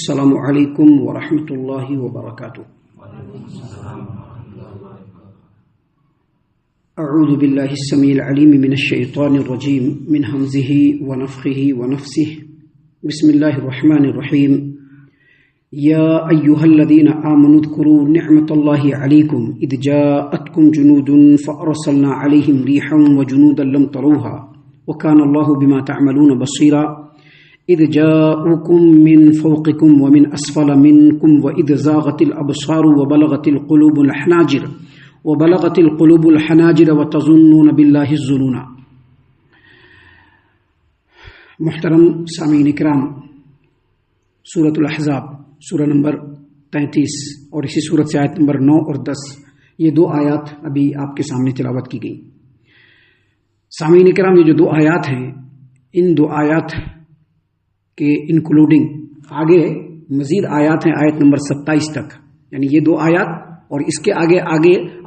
السلام علیکم ورحمۃ اللہ وبرکاتہ۔ اعوذ باللہ السمیع العلیم من الشیطان الرجیم من ہمزہ ونفخہ ونفثہ بسم اللہ الرحمن الرحیم۔ یا ایہا الذین آمنوا اذکروا نعمت اللہ علیکم اذ جاءتکم جنود فارسلنا علیہم ریحا وجنودا لم تروها وکان اللہ بما تعملون بصیرا اذ جاءوکم من فوقکم ومن اسفل منکم واذ زاغت الابصار وبلغت القلوب الحناجر وتظنون باللہ الظنون۔ محترم سامعین کرام، سورۃ الاحزاب سورہ نمبر 33 اور اسی سورت سے آیت نمبر 9 اور 10، یہ دو آیات ابھی آپ کے سامنے تلاوت کی گئی۔ سامعین کرام، یہ جو دو آیات ہیں، ان دو آیات کے انکلوڈنگ آگے مزید آیات ہیں آیت نمبر 27 تک، یعنی یہ دو آیات اور اس کے آگے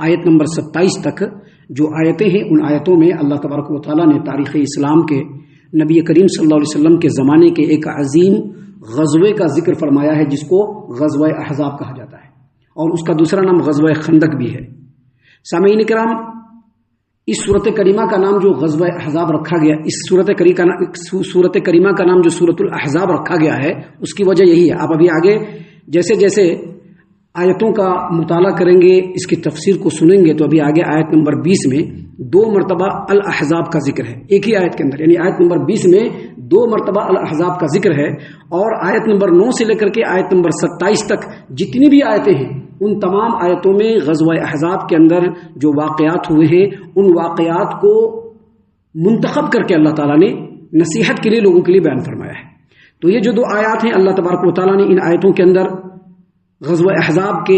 آیت نمبر 27 تک جو آیتیں ہیں، ان آیتوں میں اللہ تبارک و تعالیٰ نے تاریخ اسلام کے نبی کریم صلی اللہ علیہ وسلم کے زمانے کے ایک عظیم غزوے کا ذکر فرمایا ہے، جس کو غزوہ احزاب کہا جاتا ہے، اور اس کا دوسرا نام غزوہ خندق بھی ہے۔ سامعین کرام، اس صورت کریمہ کا نام جو غزوہ احزاب رکھا گیا، اس صورت کریمہ کا نام جو سورۃ الاحزاب رکھا گیا ہے، اس کی وجہ یہی ہے۔ آپ ابھی آگے جیسے جیسے آیتوں کا مطالعہ کریں گے، اس کی تفسیر کو سنیں گے، تو ابھی آگے آیت نمبر 20 میں 2 مرتبہ الاحزاب کا ذکر ہے، ایک ہی آیت کے اندر، یعنی آیت نمبر 20 میں 2 مرتبہ الاحزاب کا ذکر ہے، اور آیت نمبر 9 سے لے کر کے آیت نمبر 27 تک جتنی بھی آیتیں ہیں، ان تمام آیتوں میں غزوہ احزاب کے اندر جو واقعات ہوئے ہیں، ان واقعات کو منتخب کر کے اللہ تعالیٰ نے نصیحت کے لیے لوگوں کے لیے بیان فرمایا ہے۔ تو یہ جو 2 آیات ہیں، اللہ تبارک و تعالیٰ نے ان آیتوں کے اندر غزوہ احزاب کے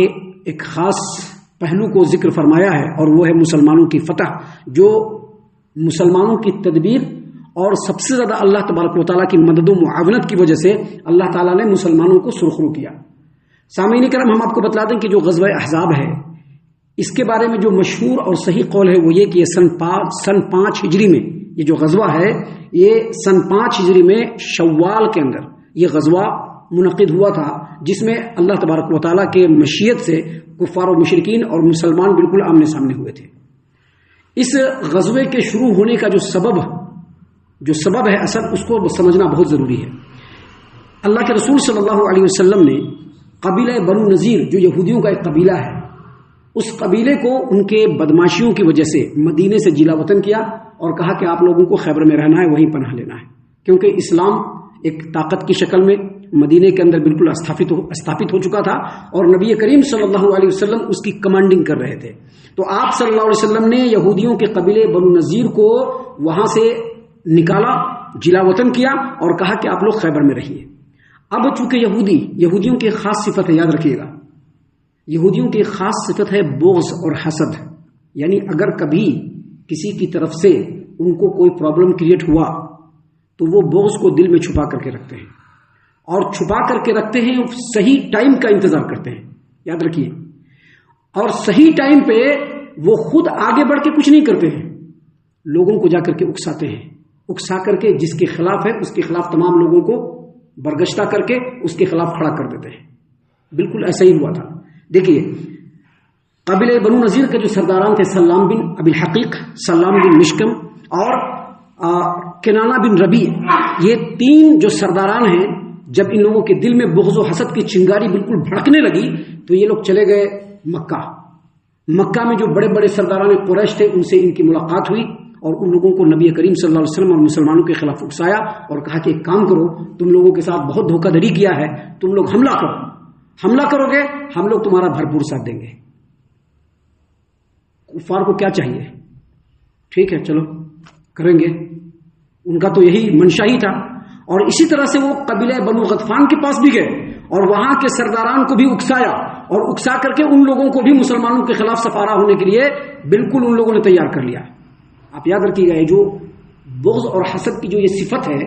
ایک خاص پہلو کو ذکر فرمایا ہے، اور وہ ہے مسلمانوں کی فتح، جو مسلمانوں کی تدبیر اور سب سے زیادہ اللہ تبارک و تعالیٰ کی مدد و معاونت کی وجہ سے اللہ تعالیٰ نے مسلمانوں کو سرخرو کیا۔ سامعین کرام، ہم آپ کو بتلا دیں کہ جو غزوہ احزاب ہے، اس کے بارے میں جو مشہور اور صحیح قول ہے وہ یہ کہ یہ سن 5 ہجری میں یہ جو غزوہ ہے، یہ سن 5 ہجری میں شوال کے اندر یہ غزوہ منعقد ہوا تھا، جس میں اللہ تبارک و تعالیٰ کے مشیت سے کفار و مشرکین اور مسلمان بالکل آمنے سامنے ہوئے تھے۔ اس غزوے کے شروع ہونے کا جو سبب ہے اصل، اس کو سمجھنا بہت ضروری ہے۔ اللہ کے رسول صلی اللہ علیہ وسلم نے قبیلہ بنو نذیر، جو یہودیوں کا ایک قبیلہ ہے، اس قبیلے کو ان کے بدماشیوں کی وجہ سے مدینے سے جلا وطن کیا اور کہا کہ آپ لوگوں کو خیبر میں رہنا ہے، وہیں پناہ لینا ہے، کیونکہ اسلام ایک طاقت کی شکل میں مدینے کے اندر بالکل استھاپت ہو چکا تھا، اور نبی کریم صلی اللہ علیہ وسلم اس کی کمانڈنگ کر رہے تھے۔ تو آپ صلی اللہ علیہ وسلم نے یہودیوں کے قبیلے بنو نذیر کو وہاں سے نکالا، جلا وطن کیا، اور کہا کہ آپ لوگ خیبر میں رہیے۔ اب چونکہ یہودیوں کی خاص صفت ہے، یاد رکھیے گا، یہودیوں کی خاص صفت ہے بغض اور حسد، یعنی اگر کبھی کسی کی طرف سے ان کو کوئی پرابلم کریٹ ہوا تو وہ بغض کو دل میں چھپا کر کے رکھتے ہیں، اور چھپا کر کے رکھتے ہیں، صحیح ٹائم کا انتظار کرتے ہیں، یاد رکھیے، اور صحیح ٹائم پہ وہ خود آگے بڑھ کے کچھ نہیں کرتے ہیں، لوگوں کو جا کر کے اکساتے ہیں، اکسا کر کے جس کے خلاف ہے اس کے خلاف تمام لوگوں کو برگشتہ کر کے اس کے خلاف کھڑا کر دیتے ہیں۔ بالکل ایسا ہی ہوا تھا۔ دیکھیے، قبیلہ بنو نذیر کے جو سرداران تھے، سلام بن ابی الحقیق، سلام بن مشکم اور کنانہ بن ربیع، یہ 3 جو سرداران ہیں، جب ان لوگوں کے دل میں بغض و حسد کی چنگاری بالکل بھڑکنے لگی تو یہ لوگ چلے گئے مکہ میں جو بڑے بڑے سرداران قریش تھے، ان سے ان کی ملاقات ہوئی، اور ان لوگوں کو نبی کریم صلی اللہ علیہ وسلم اور مسلمانوں کے خلاف اکسایا اور کہا کہ ایک کام کرو، تم لوگوں کے ساتھ بہت دھوکہ دھڑی کیا ہے، تم لوگ حملہ کرو گے، ہم لوگ تمہارا بھرپور ساتھ دیں گے۔ کفار کو کیا چاہیے؟ ٹھیک ہے، چلو کریں گے، ان کا تو یہی منشا ہی تھا۔ اور اسی طرح سے وہ قبیلہ بنو غطفان کے پاس بھی گئے اور وہاں کے سرداران کو بھی اکسایا، اور اکسا کر کے ان لوگوں کو بھی مسلمانوں کے خلاف سفارا ہونے کے لیے بالکل ان لوگوں نے تیار کر لیا۔ آپ یاد رکھیے گا، یہ جو بغض اور حسد کی جو یہ صفت ہے،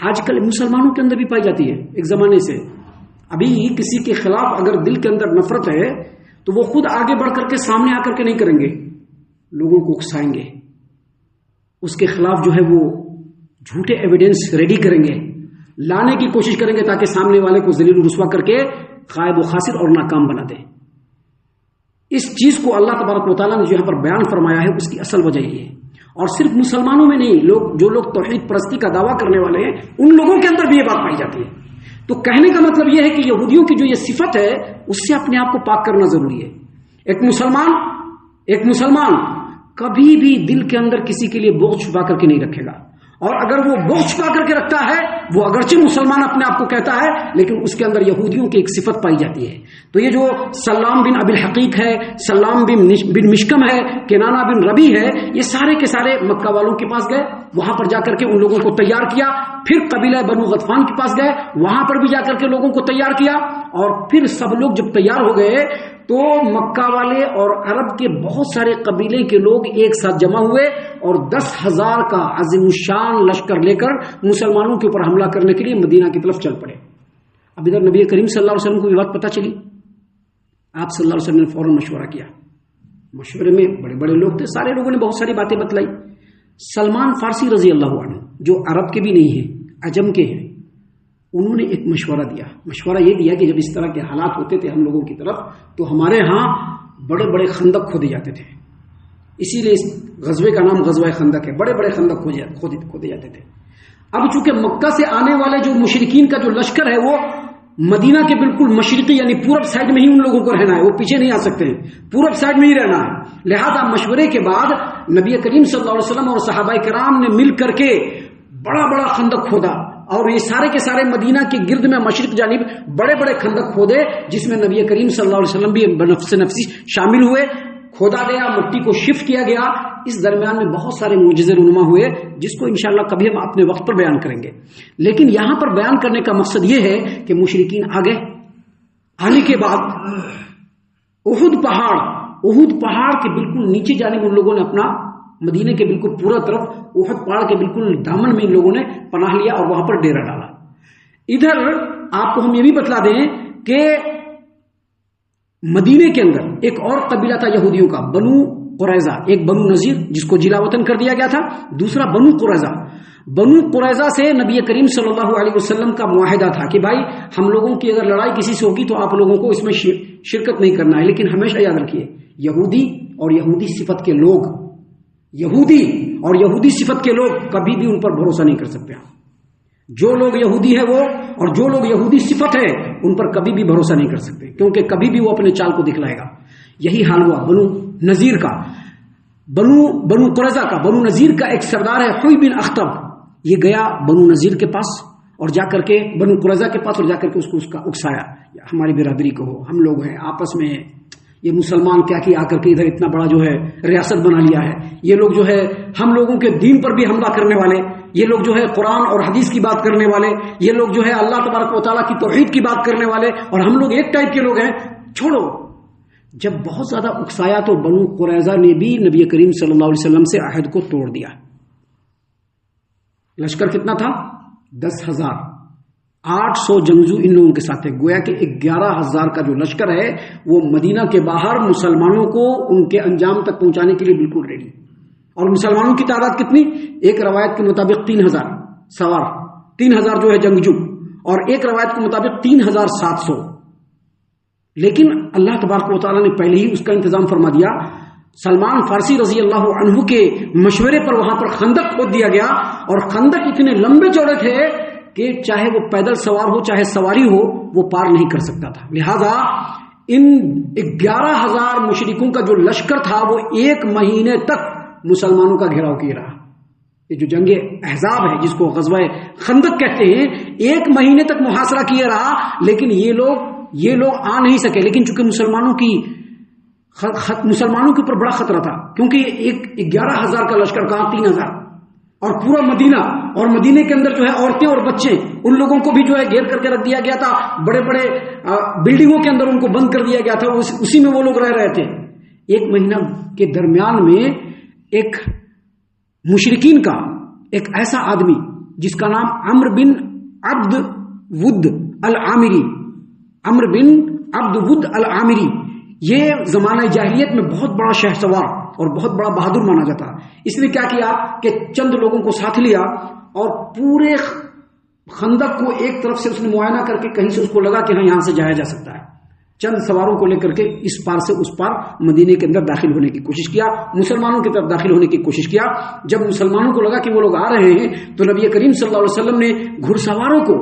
آج کل مسلمانوں کے اندر بھی پائی جاتی ہے۔ ایک زمانے سے ابھی کسی کے خلاف اگر دل کے اندر نفرت ہے تو وہ خود آگے بڑھ کر کے سامنے آ کر کے نہیں کریں گے، لوگوں کو اکسائیں گے، اس کے خلاف جو ہے وہ جھوٹے ایویڈنس ریڈی کریں گے، لانے کی کوشش کریں گے تاکہ سامنے والے کو ذلیل و رسوا کر کے خائب و خاسر اور ناکام بنا دے. اس چیز کو اللہ تبارک و تعالیٰ نے جو یہاں پر بیان فرمایا ہے اس کی اصل وجہ یہ ہے. اور صرف مسلمانوں میں نہیں، جو لوگ توحید پرستی کا دعویٰ کرنے والے ہیں ان لوگوں کے اندر بھی یہ بات پائی جاتی ہے. تو کہنے کا مطلب یہ ہے کہ یہودیوں کی جو یہ صفت ہے اس سے اپنے آپ کو پاک کرنا ضروری ہے. ایک مسلمان کبھی بھی دل کے اندر کسی کے لیے بغض چھپا کر کے نہیں رکھے گا، اور اگر وہ بغض چھپا کر کے رکھتا ہے، وہ اگرچہ مسلمان اپنے آپ کو کہتا ہے لیکن اس کے اندر یہودیوں کی ایک صفت پائی جاتی ہے. تو یہ جو سلام بن ابی الحقیق ہے، سلام بن مشکم ہے، کنانہ بن ربی ہے، یہ سارے کے سارے مکہ والوں کے پاس گئے، وہاں پر جا کر کے ان لوگوں کو تیار کیا. پھر قبیلہ بنو غطفان کے پاس گئے، وہاں پر بھی جا کر کے لوگوں کو تیار کیا. اور پھر سب لوگ جب تیار ہو گئے تو مکہ والے اور عرب کے بہت سارے قبیلے کے لوگ ایک ساتھ جمع ہوئے اور 10,000 کا عظیم الشان لشکر لے کر مسلمانوں کے اوپر حملہ کرنے کے لیے مدینہ کی طرف چل پڑے. اب ادھر نبی کریم صلی اللہ علیہ وسلم کو یہ بات پتہ چلی. آپ صلی اللہ علیہ وسلم نے فوراً مشورہ کیا. مشورے میں بڑے بڑے لوگ تھے، سارے لوگوں نے بہت ساری باتیں بتلائی. سلمان فارسی رضی اللہ عنہ جو عرب کے بھی نہیں ہیں، عجم کے ہیں، انہوں نے ایک مشورہ دیا. مشورہ یہ دیا کہ جب اس طرح کے حالات ہوتے تھے ہم لوگوں کی طرف تو ہمارے ہاں بڑے بڑے خندق کھودے جاتے تھے. اسی لیے اس غزوے کا نام غزوہ خندق ہے. بڑے بڑے خندق کھودے جاتے تھے. اب چونکہ مکہ سے آنے والے جو مشرکین کا جو لشکر ہے وہ مدینہ کے بالکل مشرقی یعنی پورب سائڈ میں ہی ان لوگوں کو رہنا ہے، وہ پیچھے نہیں آ سکتے ہیں، پورب سائڈ میں ہی رہنا ہے. لہذا مشورے کے بعد نبی کریم صلی اللہ علیہ وسلم اور صحابہ کرام نے مل کر کے بڑا بڑا خندق کھودا، اور یہ سارے کے سارے مدینہ کے گرد میں مشرق جانب بڑے بڑے خندق کھودے، جس میں نبی کریم صلی اللہ علیہ وسلم بھی بنفس نفسی شامل ہوئے. کھودا گیا، مٹی کو شفٹ کیا گیا. اس درمیان میں بہت سارے معجزے رونما ہوئے جس کو انشاءاللہ کبھی ہم اپنے وقت پر بیان کریں گے. لیکن یہاں پر بیان کرنے کا مقصد یہ ہے کہ مشرکین آگے آنے کے بعد احد پہاڑ کے بالکل نیچے جانب ان لوگوں نے اپنا مدینے کے بالکل پورا طرف احد پہاڑ کے بالکل دامن میں ان لوگوں نے پناہ لیا اور وہاں پر ڈیرا ڈالا. ادھر آپ کو ہم یہ بھی بتلا دیں کہ مدینے کے اندر ایک اور قبیلہ تھا یہودیوں کا، بنو قریظہ. ایک بنو نذیر جس کو جلا وطن کر دیا گیا تھا، دوسرا بنو قریظہ. بنو قریظہ سے نبی کریم صلی اللہ علیہ وسلم کا معاہدہ تھا کہ بھائی ہم لوگوں کی اگر لڑائی کسی سے ہوگی تو آپ لوگوں کو اس میں شرکت نہیں کرنا ہے. لیکن ہمیشہ یاد رکھیے یہودی اور یہودی صفت کے لوگ کبھی بھی ان پر بھروسہ نہیں کر سکتے. جو لوگ یہودی ہے وہ اور جو لوگ یہودی صفت ہے ان پر کبھی بھی بھروسہ نہیں کر سکتے، کیونکہ کبھی بھی وہ اپنے چال کو دکھلائے گا. یہی حال ہوا بنو نذیر کا، بنو قریظہ کا. بنو نذیر کا ایک سردار ہے حوی بن اخطب، یہ گیا بنو نذیر کے پاس اور جا کر کے بنو قریظہ کے پاس اور جا کر کے اس کو اکسایا، ہماری برادری کو ہو، ہم لوگ ہیں آپس میں، یہ مسلمان کیا آ کر کے ادھر اتنا بڑا جو ہے ریاست بنا لیا ہے، یہ لوگ جو ہے ہم لوگوں کے دین پر بھی حملہ کرنے والے، یہ لوگ جو ہے قرآن اور حدیث کی بات کرنے والے، یہ لوگ جو ہے اللہ تبارک و تعالیٰ کی توحید کی بات کرنے والے، اور ہم لوگ ایک ٹائپ کے لوگ ہیں، چھوڑو. جب بہت زیادہ اکسایا تو بنو قریظہ نے بھی نبی کریم صلی اللہ علیہ وسلم سے عہد کو توڑ دیا. لشکر کتنا تھا؟ 10,000. 800 جنگجو ان لوگوں کے ساتھ ہے. گویا کہ 11,000 کا جو لشکر ہے وہ مدینہ کے باہر مسلمانوں کو ان کے انجام تک پہنچانے کے لیے بالکل ریڈی. اور مسلمانوں کی تعداد کتنی؟ ایک روایت کے مطابق 3,000 سوار، 3,000 جو ہے جنگجو، اور ایک روایت کے مطابق 3,700. لیکن اللہ تبارک و تعالیٰ نے پہلے ہی اس کا انتظام فرما دیا. سلمان فارسی رضی اللہ عنہ کے مشورے پر وہاں پر خندق کھود دیا گیا، اور خندق اتنے لمبے چوڑے تھے کہ چاہے وہ پیدل سوار ہو چاہے سواری ہو وہ پار نہیں کر سکتا تھا. لہذا ان 11,000 مشرکوں کا جو لشکر تھا وہ 1 مہینے تک مسلمانوں کا گھیراؤ کیے رہا. یہ جو جنگ احزاب ہے جس کو غزوہ خندق کہتے ہیں، 1 مہینے تک محاصرہ کیے رہا، لیکن یہ لوگ آ نہیں سکے. لیکن چونکہ مسلمانوں کے اوپر بڑا خطرہ تھا، کیونکہ 11,000 کا لشکر کہاں 3,000، اور پورا مدینہ، اور مدینے کے اندر جو ہے عورتیں اور بچے، ان لوگوں کو بھی جو ہے گھیر کر کے رکھ دیا گیا تھا. بڑے بڑے بلڈنگوں کے اندر ان کو بند کر دیا گیا تھا، اسی میں وہ لوگ رہ رہے تھے. 1 مہینہ کے درمیان میں ایک مشرکین کا ایک ایسا آدمی جس کا نام عمرو بن عبد ود العامری، یہ زمانہ جاہلیت میں بہت بڑا شہ سوار اور بہت بڑا بہادر مانا جاتا. اس نے کیا کیا کہ چند لوگوں کو ساتھ لیا اور پورے خندق کو ایک طرف سے اس نے معائنہ کر کے کہیں سے اس کو لگا کہ ہاں یہاں سے جایا جا سکتا ہے، چند سواروں کو لے کر کے اس پار سے اس پار مدینے کے اندر داخل ہونے کی کوشش کیا، مسلمانوں کی طرف داخل ہونے کی کوشش کیا۔ جب مسلمانوں کو لگا کہ وہ لوگ آ رہے ہیں تو نبی کریم صلی اللہ علیہ وسلم نے گھڑ سواروں کو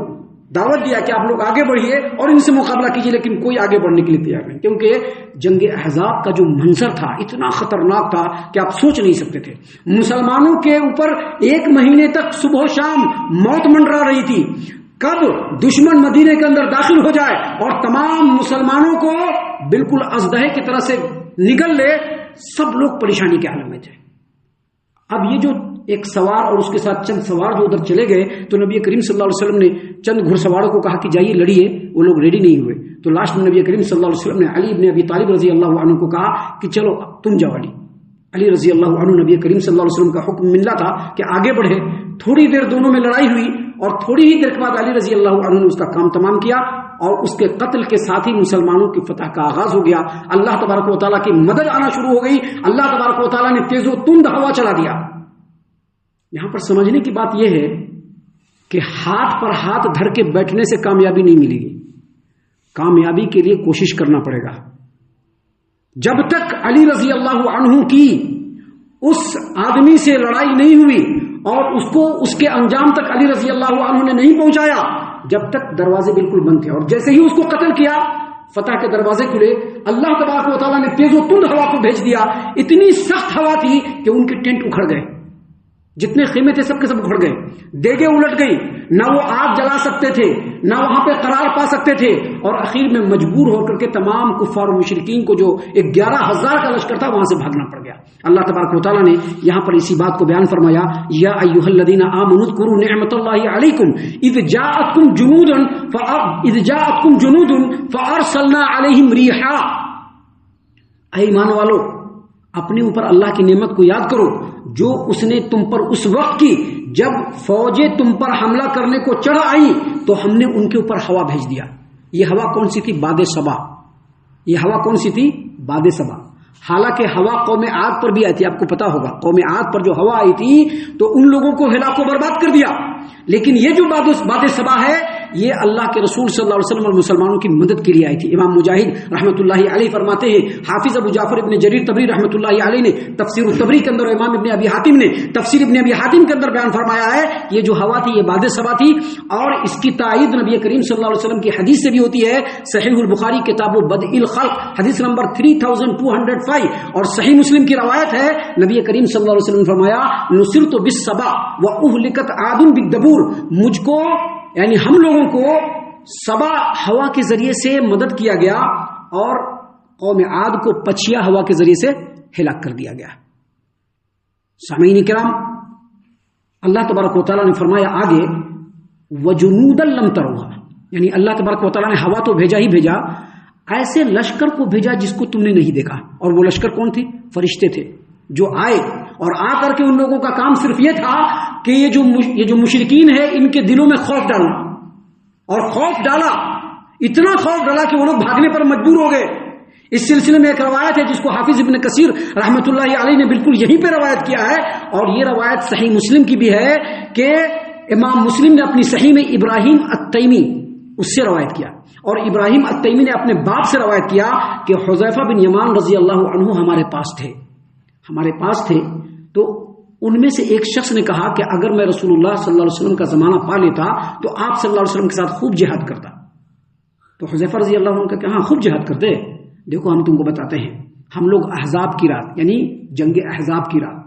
دعوت دیا کہ آپ لوگ آگے بڑھیے اور ان سے مقابلہ کیجیے، لیکن کوئی آگے بڑھنے کے لیے تیار نہیں، کیونکہ جنگ احزاب کا جو منظر تھا اتنا خطرناک تھا کہ آپ سوچ نہیں سکتے تھے۔ مسلمانوں کے اوپر 1 مہینے تک صبح و شام موت منڈرا رہی تھی، کب دشمن مدینے کے اندر داخل ہو جائے اور تمام مسلمانوں کو بالکل ازدہے کی طرح سے نگل لے، سب لوگ پریشانی کے عالم میں تھے۔ اب یہ جو ایک سوار اور اس کے ساتھ چند سوار جو ادھر چلے گئے تو نبی کریم صلی اللہ علیہ وسلم نے چند گھڑ سواروں کو کہا کہ جائیے لڑیے، وہ لوگ ریڈی نہیں ہوئے، تو لاسٹ میں نبی کریم صلی اللہ علیہ وسلم نے علی ابن ابی طالب رضی اللہ عنہ کو کہا کہ چلو تم جاؤ۔ علی رضی اللہ عنہ نبی کریم صلی اللہ علیہ وسلم کا حکم ملا تھا کہ آگے بڑھے۔ تھوڑی دیر دونوں میں لڑائی ہوئی اور تھوڑی ہی دیر کے بعد علی رضی اللہ عنہ نے اس کا کام تمام کیا اور اس کے قتل کے ساتھ ہی مسلمانوں کی فتح کا آغاز ہو گیا۔ اللہ تبارک و تعالیٰ کی مدد آنا شروع ہو گئی، اللہ تبارک و تعالیٰ نے تیز و تند ہوا چلا دیا۔ یہاں پر سمجھنے کی بات یہ ہے کہ ہاتھ پر ہاتھ دھر کے بیٹھنے سے کامیابی نہیں ملے گی، کامیابی کے لیے کوشش کرنا پڑے گا۔ جب تک علی رضی اللہ عنہ کی اس آدمی سے لڑائی نہیں ہوئی اور اس کو اس کے انجام تک علی رضی اللہ عنہ نے نہیں پہنچایا، جب تک دروازے بالکل بند تھے، اور جیسے ہی اس کو قتل کیا فتح کے دروازے کھلے، اللہ تبارک و تعالیٰ نے تیز و تند ہوا کو بھیج دیا۔ اتنی سخت ہوا تھی کہ ان کے ٹینٹ اکھڑ گئے، جتنے خیمے تھے سب کے سب اکھڑ گئے، دیگیں الٹ گئی، نہ وہ آگ جلا سکتے تھے نہ وہاں پہ قرار پا سکتے تھے، اور اخیر میں مجبور ہو کر کے تمام کفار و مشرکین کو جو 11,000 کا لشکر تھا وہاں سے بھاگنا پڑ گیا۔ اللہ تبارک و تعالیٰ نے یہاں پر اسی بات کو بیان فرمایا، یا ایھا الذین آمنوا اذکروا نعمت اللہ علیکم اذ جاءتکم جنود فارسلنا علیہم ریحا۔ اے ایمان والو، اپنے اوپر اللہ کی نعمت کو یاد کرو جو اس نے تم پر اس وقت کی جب فوجیں تم پر حملہ کرنے کو چڑھ آئی تو ہم نے ان کے اوپر ہوا بھیج دیا۔ یہ ہوا کون سی تھی؟ باد صبا۔ یہ ہوا کون سی تھی؟ باد صبا۔ حالانکہ ہوا قوم عاد پر بھی آئی تھی، آپ کو پتا ہوگا قوم عاد پر جو ہوا آئی تھی تو ان لوگوں کو ہلاک و برباد کر دیا، لیکن یہ جو باد صبا ہے یہ اللہ کے رسول صلی اللہ علیہ وسلم اور مسلمانوں کی مدد کے لیے آئی تھی۔ امام مجاہد رحمۃ اللہ علیہ فرماتے ہیں، حافظ ابو جعفر ابن جریر طبری رحمۃ اللہ علیہ نے تفسیر الطبری کے اندر اور امام ابن ابی حاتم نے تفسیر ابن ابی حاتم کے اندر بیان فرمایا ہے، یہ جو ہوا تھی یہ باد صبا تھی، اور اس کی تائید نبی کریم صلی اللہ علیہ وسلم کی حدیث سے بھی ہوتی ہے۔ صحیح البخاری کتاب بدء الخلق حدیث نمبر 3205 اور صحیح مسلم کی روایت ہے، نبی کریم صلی اللہ علیہ وسلم نے فرمایا، نصرت بالصبا واہلکت عاد بالدبور، مجھ کو یعنی ہم لوگوں کو صبا ہوا کے ذریعے سے مدد کیا گیا اور قوم عاد کو پچھیا ہوا کے ذریعے سے ہلاک کر دیا گیا۔ سامعین کرام، اللہ تبارک و تعالیٰ نے فرمایا آگے، وجنودا لم تروها، یعنی اللہ تبارک و تعالیٰ نے ہوا تو بھیجا ہی بھیجا، ایسے لشکر کو بھیجا جس کو تم نے نہیں دیکھا، اور وہ لشکر کون تھے؟ فرشتے تھے جو آئے اور آ کر کے ان لوگوں کا کام صرف یہ تھا کہ یہ جو مشرکین ہے ان کے دلوں میں خوف ڈالنا، اور خوف ڈالا، اتنا خوف ڈالا کہ وہ لوگ بھاگنے پر مجبور ہو گئے۔ اس سلسلے میں ایک روایت ہے جس کو حافظ ابن کثیر رحمۃ اللہ علیہ نے بالکل یہیں پہ روایت کیا ہے، اور یہ روایت صحیح مسلم کی بھی ہے کہ امام مسلم نے اپنی صحیح میں ابراہیم التیمی اس سے روایت کیا، اور ابراہیم التیمی نے اپنے باپ سے روایت کیا کہ حذیفہ بن یمان رضی اللہ عنہ ہمارے پاس تھے، تو ان میں سے ایک شخص نے کہا کہ اگر میں رسول اللہ صلی اللہ علیہ وسلم کا زمانہ پا لیتا تو آپ صلی اللہ علیہ وسلم کے ساتھ خوب جہاد کرتا۔ تو حذیفہ رضی اللہ عنہ کا کہ ہاں خوب جہاد کرتے، دیکھو ہم تم کو بتاتے ہیں، ہم لوگ احزاب کی رات یعنی جنگ احزاب کی رات،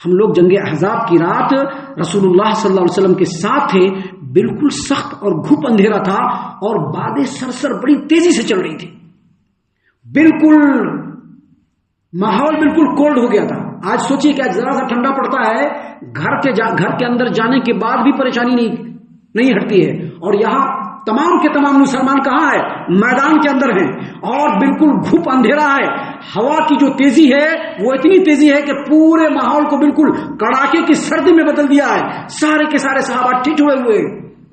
ہم لوگ جنگ احزاب کی رات رسول اللہ صلی اللہ علیہ وسلم کے ساتھ تھے، بالکل سخت اور گھپ اندھیرا تھا اور بادیں سرسر بڑی تیزی سے چل رہی تھی، بالکل ماحول بالکل کولڈ ہو گیا تھا۔ آج سوچئے کہ ذرا سا ٹھنڈا پڑتا ہے، گھر کے اندر جانے کے بعد بھی پریشانی نہیں ہٹتی ہے، اور یہاں تمام کے تمام مسلمان کہاں ہے؟ میدان کے اندر ہیں، اور بالکل گھپ اندھیرا ہے، ہوا کی جو تیزی ہے وہ اتنی تیزی ہے کہ پورے ماحول کو بالکل کڑاکے کی سردی میں بدل دیا ہے، سارے کے سارے صحابہ ٹھٹھوئے ہوئے۔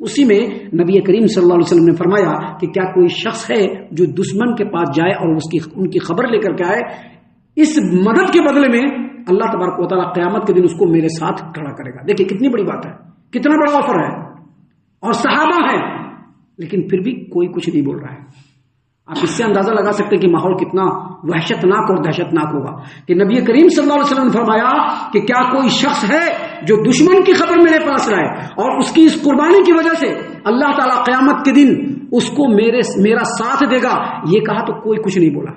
اسی میں نبی کریم صلی اللہ علیہ وسلم نے فرمایا کہ کیا کوئی شخص ہے جو دشمن کے پاس جائے اور ان کی خبر لے کر کے آئے، اس مدد کے بدلے میں اللہ تبارک و تعالیٰ قیامت کے دن اس کو میرے ساتھ کھڑا کرے گا۔ دیکھیں کتنی بڑی بات ہے، کتنا بڑا آفر ہے، اور صحابہ ہیں، لیکن پھر بھی کوئی کچھ نہیں بول رہا ہے. آپ اس سے اندازہ لگا سکتے ہیں کہ ماحول کتنا وحشتناک اور دہشتناک ہوگا کہ نبی کریم صلی اللہ علیہ وسلم نے فرمایا کہ کیا کوئی شخص ہے جو دشمن کی خبر میرے پاس لائے اور اس کی اس قربانی کی وجہ سے اللہ تعالیٰ قیامت کے دن اس کو میرا ساتھ دے گا. یہ کہا تو کوئی کچھ نہیں بولا.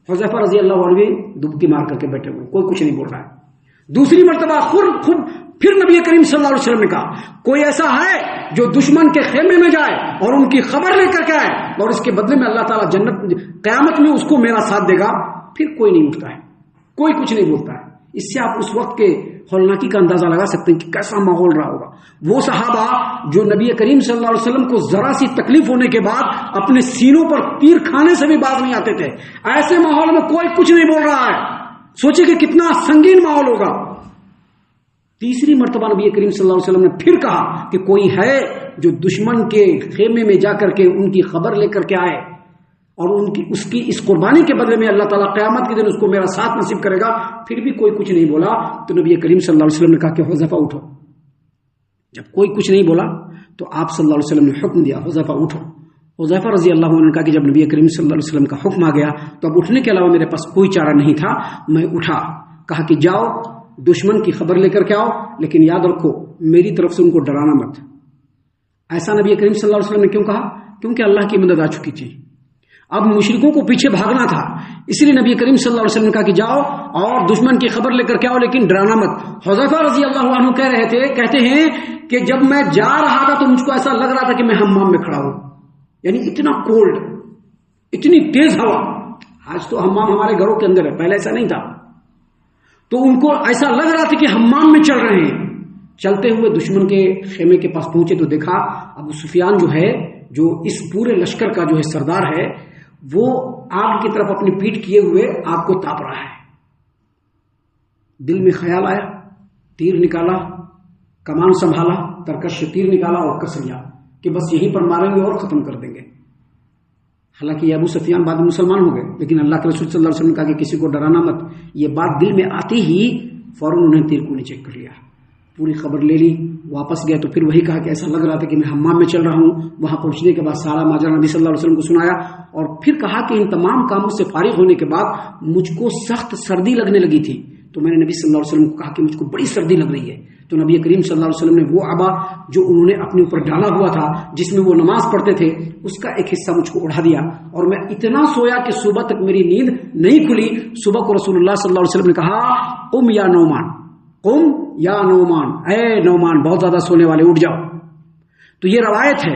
حذیفہ رضی اللہ عنہ بھی دبکی مار کر کے بیٹھے ہوئے، کوئی کچھ نہیں بول رہا ہے. دوسری مرتبہ خود پھر نبی کریم صلی اللہ علیہ وسلم نے کہا کوئی ایسا ہے جو دشمن کے خیمے میں جائے اور ان کی خبر لے کر کے آئے اور اس کے بدلے میں اللہ تعالیٰ قیامت میں اس کو میرا ساتھ دے گا. پھر کوئی نہیں اٹھتا ہے، کوئی کچھ نہیں بولتا ہے. اس سے آپ اس وقت کے ہولناکی کا اندازہ لگا سکتے ہیں کہ کیسا ماحول رہا ہوگا. وہ صحابہ جو نبی کریم صلی اللہ علیہ وسلم کو ذرا سی تکلیف ہونے کے بعد اپنے سینوں پر تیر کھانے سے بھی باز نہیں آتے تھے، ایسے ماحول میں کوئی کچھ نہیں بول رہا ہے. سوچے کہ کتنا سنگین ماحول ہوگا. تیسری مرتبہ نبی کریم صلی اللہ علیہ وسلم نے پھر کہا کہ کوئی ہے جو دشمن کے خیمے میں جا کر کے ان کی خبر لے کر کے آئے اور اس کی اس قربانی کے بدلے میں اللہ تعالیٰ قیامت کے دن اس کو میرا ساتھ نصیب کرے گا. پھر بھی کوئی کچھ نہیں بولا. تو نبی کریم صلی اللہ علیہ وسلم نے کہا کہ حذیفہ اٹھو. جب کوئی کچھ نہیں بولا تو آپ صلی اللہ علیہ وسلم نے حکم دیا حذیفہ اٹھو. حذیفہ رضی اللہ عنہ نے کہا کہ جب نبی کریم صلی اللہ علیہ وسلم کا حکم آ گیا تو اب اٹھنے کے علاوہ میرے پاس کوئی چارہ نہیں تھا. میں اٹھا، کہا کہ جاؤ دشمن کی خبر لے کر کے آؤ، لیکن یاد رکھو میری طرف سے ان کو ڈرانا مت. ایسا نبی کریم صلی اللہ علیہ وسلم نے کیوں کہا؟ کیونکہ اللہ کی مدد آ چکی تھی، اب مشرکوں کو پیچھے بھاگنا تھا. اس لیے نبی کریم صلی اللہ علیہ وسلم نے کہا کہ جاؤ اور دشمن کی خبر لے کر کے آؤ لیکن ڈرانا مت. حذیفہ رضی اللہ عنہ کہتے ہیں کہ جب میں جا رہا تھا تو مجھ کو ایسا لگ رہا تھا کہ میں حمام میں کھڑا ہوں، یعنی اتنا کولڈ، اتنی تیز ہوا. آج تو حمام ہمارے گھروں کے اندر ہے، پہلے ایسا نہیں تھا. تو ان کو ایسا لگ رہا تھا کہ حمام میں چل رہے ہیں. چلتے ہوئے دشمن کے خیمے کے پاس پہنچے تو دیکھا ابو سفیان جو ہے، جو اس پورے لشکر کا جو ہے سردار ہے، وہ آگ کی طرف اپنی پیٹھ کیے ہوئے آگ کو تاپ رہا ہے. دل میں خیال آیا، تیر نکالا، کمان سنبھالا، ترکش سے تیر نکالا اور کس لیا کہ بس یہیں پر ماریں گے اور ختم کر دیں گے. حالانکہ یہ ابو سفیان بعد میں مسلمان ہو گئے، لیکن اللہ کے رسول صلی اللہ علیہ وسلم نے کہا کہ کسی کو ڈرانا مت. یہ بات دل میں آتے ہی فوراً انہیں تیر کو نیچے کر لیا، پوری خبر لے لی، واپس گئے تو پھر وہی کہا کہ ایسا لگ رہا تھا کہ میں حمام میں چل رہا ہوں. وہاں پہنچنے کے بعد سارا ماجرا نبی صلی اللہ علیہ وسلم کو سنایا اور پھر کہا کہ ان تمام کاموں سے فارغ ہونے کے بعد مجھ کو سخت سردی لگنے لگی تھی. تو میں نے نبی صلی اللہ علیہ وسلم کو کہا کہ مجھ کو بڑی سردی لگ رہی ہے. تو نبی کریم صلی اللہ علیہ وسلم نے وہ عبا جو انہوں نے اپنے اوپر ڈالا ہوا تھا جس میں وہ نماز پڑھتے تھے اس کا ایک حصہ مجھ کو اڑا دیا اور میں اتنا سویا کہ صبح تک میری نیند نہیں کھلی. صبح کو رسول اللہ صلی اللہ علیہ وسلم نے کہا قم یا نعمان، قم یا نعمان، اے نعمان بہت زیادہ سونے والے اٹھ جاؤ. تو یہ روایت ہے.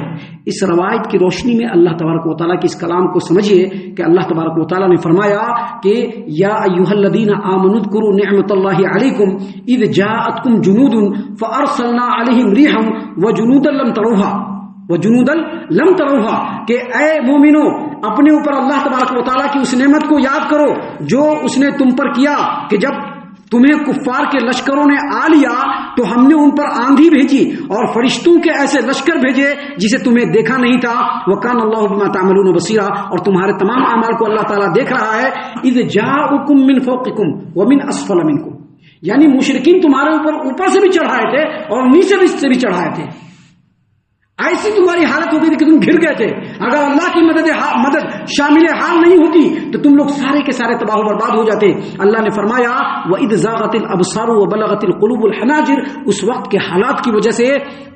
اس روایت کی روشنی میں اللہ تبارک و تعالیٰ کے اس کلام کو سمجھیے کہ اللہ تبارک و تعالیٰ نے فرمایا کہ یا ایھا الذین آمنوا اذکروا نعمت اللہ علیکم اذ جاءتکم جنود فارسلنا علیہم ریحا وجنودا لم تروها کہ اے مومنو اپنے اوپر اللہ تبارک و تعالیٰ کی اس نعمت کو یاد کرو جو اس نے تم پر کیا کہ جب تمہیں کفار کے لشکروں نے آ لیا تو ہم نے ان پر آندھی بھیجی اور فرشتوں کے ایسے لشکر بھیجے جسے تمہیں دیکھا نہیں تھا. وکان اللہ بما تعملون بصیرا، اور تمہارے تمام اعمال کو اللہ تعالیٰ دیکھ رہا ہے. اذ جاءکم من فوقکم ومن اسفل منکم، یعنی مشرکین تمہارے اوپر سے بھی چڑھائے تھے اور نیچے سے بھی چڑھائے تھے. ایسی تمہاری حالت ہو گئی تھی کہ تم گر گئے تھے. اگر اللہ کی مدد شامل حال نہیں ہوتی تو تم لوگ سارے کے سارے تباہ و برباد ہو جاتے. اللہ نے فرمایا وَإِذْ زَاغَتِ الْأَبْصَارُ وَبَلَغَتِ الْقُلُوبُ الْحَنَاجِرَ، اس وقت کے حالات کی وجہ سے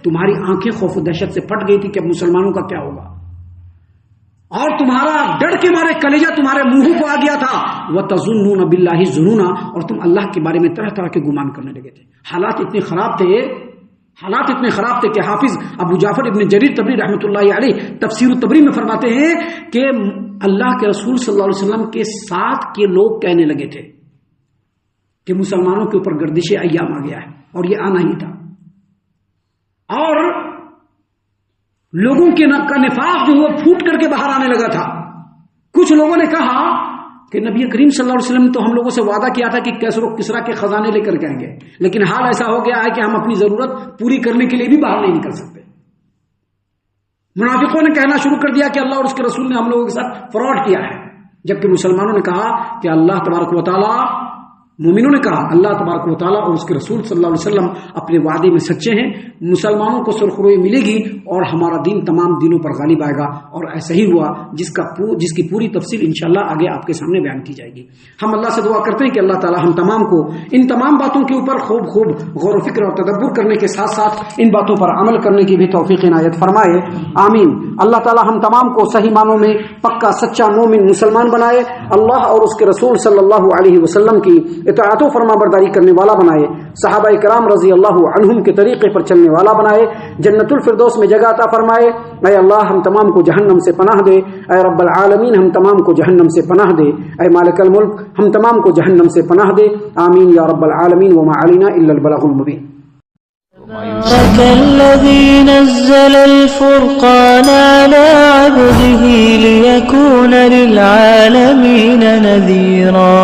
تمہاری آنکھیں خوف و دہشت سے پھٹ گئی تھی کہ اب مسلمانوں کا کیا ہوگا، اور تمہارا ڈر کے مارے کلیجہ تمہارے منہ کو آ گیا تھا. وَتَظُنُّونَ بِاللَّهِ الظُّنُونَ، اور تم اللہ کے بارے میں طرح طرح کے گمان کرنے لگے تھے. حالات اتنے خراب تھے کہ حافظ ابو جعفر ابن جریر طبری رحمۃ اللہ علیہ تفسیر الطبری میں فرماتے ہیں کہ اللہ کے رسول صلی اللہ علیہ وسلم کے ساتھ کے لوگ کہنے لگے تھے کہ مسلمانوں کے اوپر گردش ایام آ گیا ہے، اور یہ آنا ہی تھا. اور لوگوں کے کا نفاق جو ہے پھوٹ کر کے باہر آنے لگا تھا. کچھ لوگوں نے کہا کہ نبی کریم صلی اللہ علیہ وسلم تو ہم لوگوں سے وعدہ کیا تھا کہ کیسر و کسرا کے خزانے لے کر کے آئیں گے، لیکن حال ایسا ہو گیا ہے کہ ہم اپنی ضرورت پوری کرنے کے لیے بھی باہر نہیں نکل سکتے. منافقوں نے کہنا شروع کر دیا کہ اللہ اور اس کے رسول نے ہم لوگوں کے ساتھ فراڈ کیا ہے، جبکہ مسلمانوں نے کہا کہ اللہ تبارک و تعالیٰ مومنوں نے کہا اللہ تبارک و تعالیٰ اور اس کے رسول صلی اللہ علیہ وسلم اپنے وعدے میں سچے ہیں، مسلمانوں کو سرخروئی ملے گی اور ہمارا دین تمام دینوں پر غالب آئے گا، اور ایسا ہی ہوا جس کی پوری تفصیل انشاءاللہ آگے آپ کے سامنے بیان کی جائے گی۔ ہم اللہ سے دعا کرتے ہیں کہ اللہ تعالیٰ ہم تمام کو ان تمام باتوں کے اوپر خوب غور و فکر اور تدبر کرنے کے ساتھ ساتھ ان باتوں پر عمل کرنے کی بھی توفیق عنایت فرمائے، آمین۔ اللہ تعالیٰ ہم تمام کو صحیح معنوں میں پکا سچا مومن مسلمان بنائے، اللہ اور اس کے رسول صلی اللہ علیہ وسلم کی اطاعت و فرما برداری کرنے والا بنائے، صحابہ کرام رضی اللہ عنہم کے طریقے پر چلنے والا بنائے، جنت الفردوس میں جگہ عطا فرمائے۔ اے اللہ ہم تمام کو جہنم سے پناہ دے، اے رب العالمین ہم تمام کو جہنم سے پناہ دے، اے مالک الملک ہم تمام کو جہنم سے پناہ دے، آمین یا رب العالمین وما علینا الا البلاغ المبین۔ تبارك الذي نزل الفرقان على عبده ليكون للعالمين نذيرا